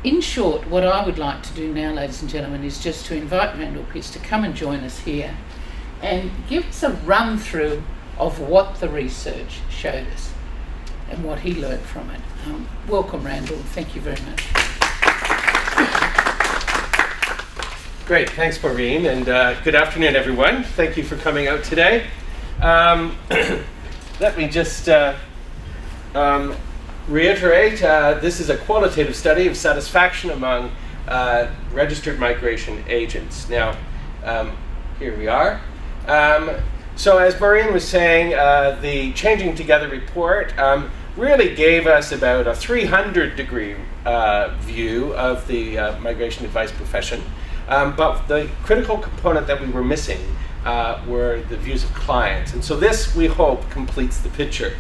in short, what I would like to do now, ladies and gentlemen, is just to invite Randall Pearce to come and join us here and give us a run through of what the research showed us and what he learned from it. Welcome, Randall. Thank you very much. Great, thanks Maureen, and good afternoon everyone. Thank you for coming out today. Let me just reiterate, this is a qualitative study of satisfaction among registered migration agents. Now, here we are. So as Maureen was saying, the Changing Together report really gave us about a 300-degree view of the migration advice profession. But the critical component that we were missing were the views of clients. And so this, we hope, completes the picture.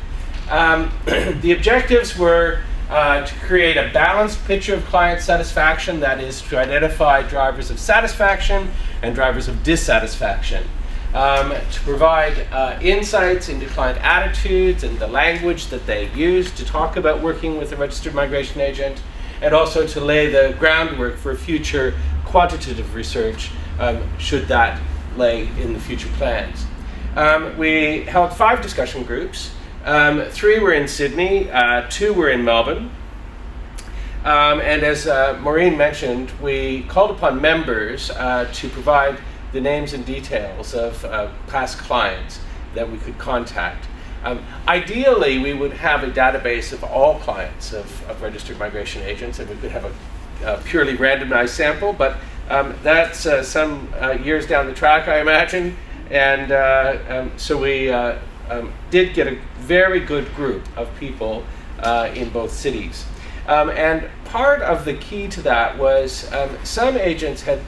The objectives were to create a balanced picture of client satisfaction, that is, to identify drivers of satisfaction and drivers of dissatisfaction. To provide insights into client attitudes and the language that they use to talk about working with a registered migration agent, and also to lay the groundwork for future quantitative research, should that lay in the future plans. We held 5 discussion groups. 3 were in Sydney, 2 were in Melbourne. And as Maureen mentioned, we called upon members to provide the names and details of past clients that we could contact. Ideally, we would have a database of all clients of registered migration agents, and we could have a purely randomized sample, but that's some years down the track, I imagine. And so we did get a very good group of people in both cities. And part of the key to that was some agents had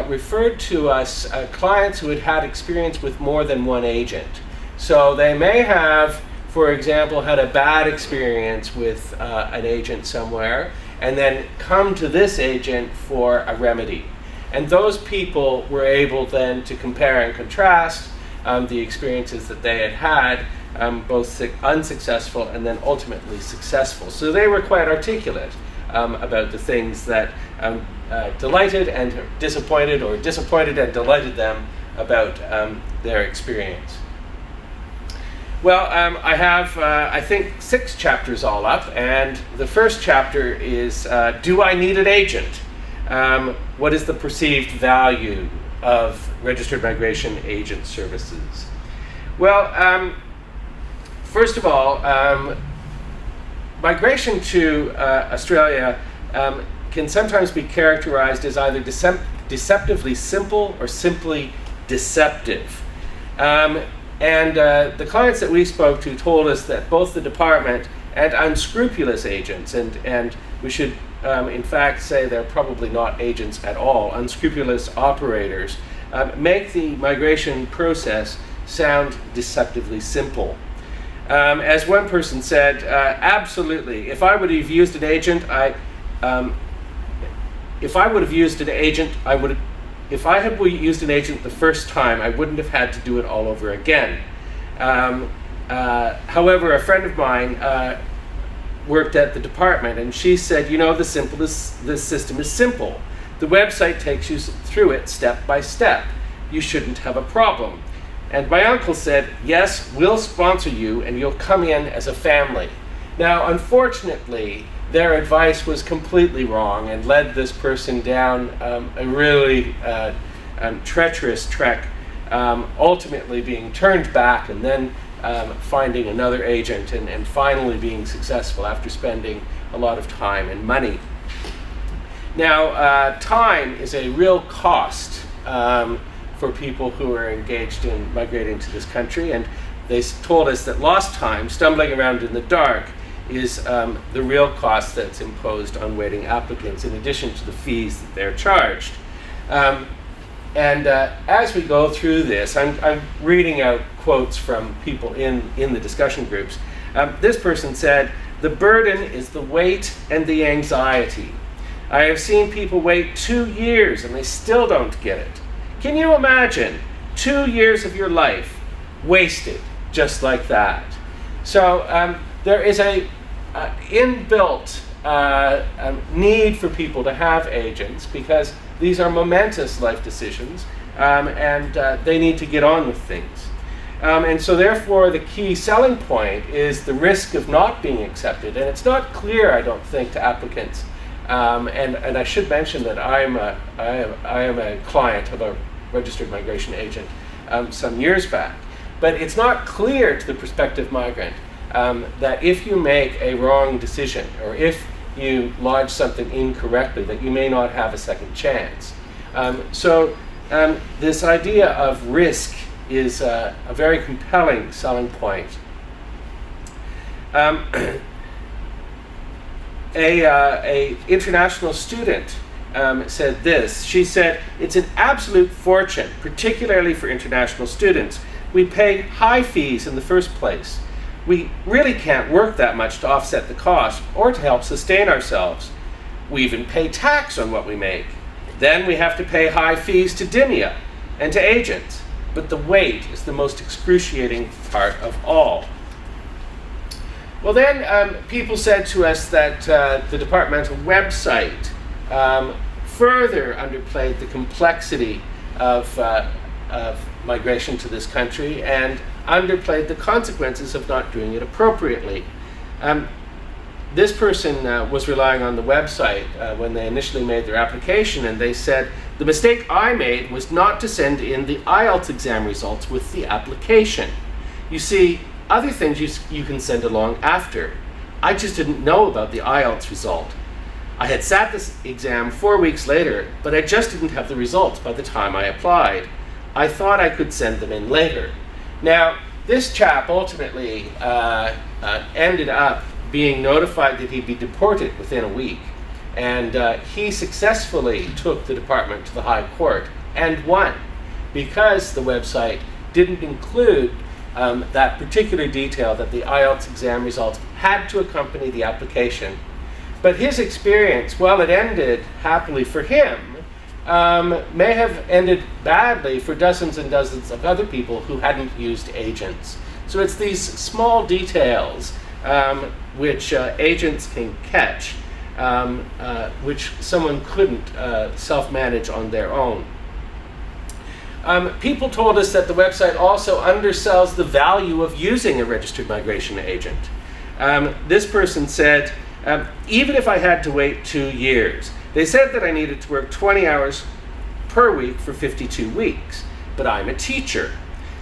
referred to us clients who had had experience with more than one agent. So they may have, for example, had a bad experience with an agent somewhere and then come to this agent for a remedy. And those people were able then to compare and contrast the experiences that they had both unsuccessful and then ultimately successful. So they were quite articulate about the things that delighted and disappointed, or disappointed and delighted them about their experience. Well, I have, I think, 6 chapters all up, and the first chapter is, do I need an agent? What is the perceived value of registered migration agent services? Well, first of all, migration to Australia can sometimes be characterized as either deceptively simple or simply deceptive. And the clients that we spoke to told us that both the department and unscrupulous agents, and we should in fact say they're probably not agents at all, unscrupulous operators, make the migration process sound deceptively simple. As one person said, absolutely, if I would have used an agent, if I had used an agent the first time, I wouldn't have had to do it all over again. However, a friend of mine worked at the department, and she said, you know, the system is simple. The website takes you through it step by step. You shouldn't have a problem. And my uncle said, yes, we'll sponsor you and you'll come in as a family. Now, unfortunately, their advice was completely wrong and led this person down a really treacherous trek, ultimately being turned back and then finding another agent and finally being successful after spending a lot of time and money. Now, time is a real cost for people who are engaged in migrating to this country, and they told us that lost time, stumbling around in the dark, is the real cost that's imposed on waiting applicants, in addition to the fees that they're charged. And as we go through this, I'm reading out quotes from people in the discussion groups. This person said, the burden is the weight and the anxiety. I have seen people wait 2 years and they still don't get it. Can you imagine 2 years of your life wasted just like that? So there is a inbuilt need for people to have agents because these are momentous life decisions, and they need to get on with things. And so therefore the key selling point is the risk of not being accepted. And it's not clear, I don't think, to applicants. And I should mention that I am a client of a registered migration agent some years back. But it's not clear to the prospective migrant that if you make a wrong decision or if you lodge something incorrectly, that you may not have a second chance. So this idea of risk is a very compelling selling point. A international student said this. She said, "It's an absolute fortune, particularly for international students. We pay high fees in the first place. We really can't work that much to offset the cost or to help sustain ourselves. We even pay tax on what we make. Then we have to pay high fees to DIMIA and to agents. But the wait is the most excruciating part of all." Well, then people said to us that the departmental website further underplayed the complexity of migration to this country and underplayed the consequences of not doing it appropriately. This person was relying on the website when they initially made their application, and they said, "The mistake I made was not to send in the IELTS exam results with the application. You see, other things you can send along after. I just didn't know about the IELTS result. I had sat this exam 4 weeks later, but I just didn't have the results by the time I applied. I thought I could send them in later." Now, this chap ultimately ended up being notified that he'd be deported within a week. And he successfully took the department to the High Court and won, because the website didn't include that particular detail that the IELTS exam results had to accompany the application. But his experience, while it ended happily for him, may have ended badly for dozens and dozens of other people who hadn't used agents. So it's these small details which agents can catch, which someone couldn't self-manage on their own. People told us that the website also undersells the value of using a registered migration agent. This person said, "Even if I had to wait 2 years, they said that I needed to work 20 hours per week for 52 weeks, but I'm a teacher.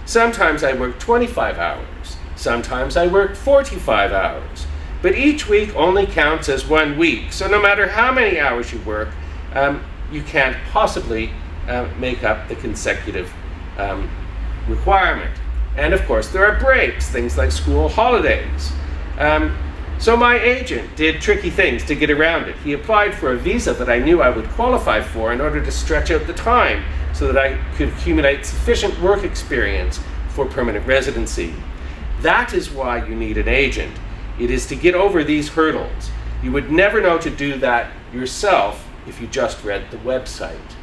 Sometimes I work 25 hours, sometimes I work 45 hours, but each week only counts as 1 week, so no matter how many hours you work, you can't possibly make up the consecutive requirement. And of course there are breaks, things like school holidays. So my agent did tricky things to get around it. He applied for a visa that I knew I would qualify for in order to stretch out the time so that I could accumulate sufficient work experience for permanent residency. That is why you need an agent. It is to get over these hurdles. You would never know to do that yourself if you just read the website."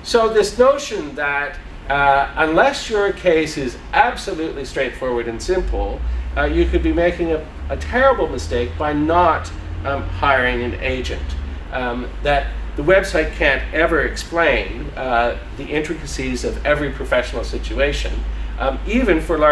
So this notion that unless your case is absolutely straightforward and simple, you could be making a terrible mistake by not hiring an agent. That the website can't ever explain the intricacies of every professional situation, even for large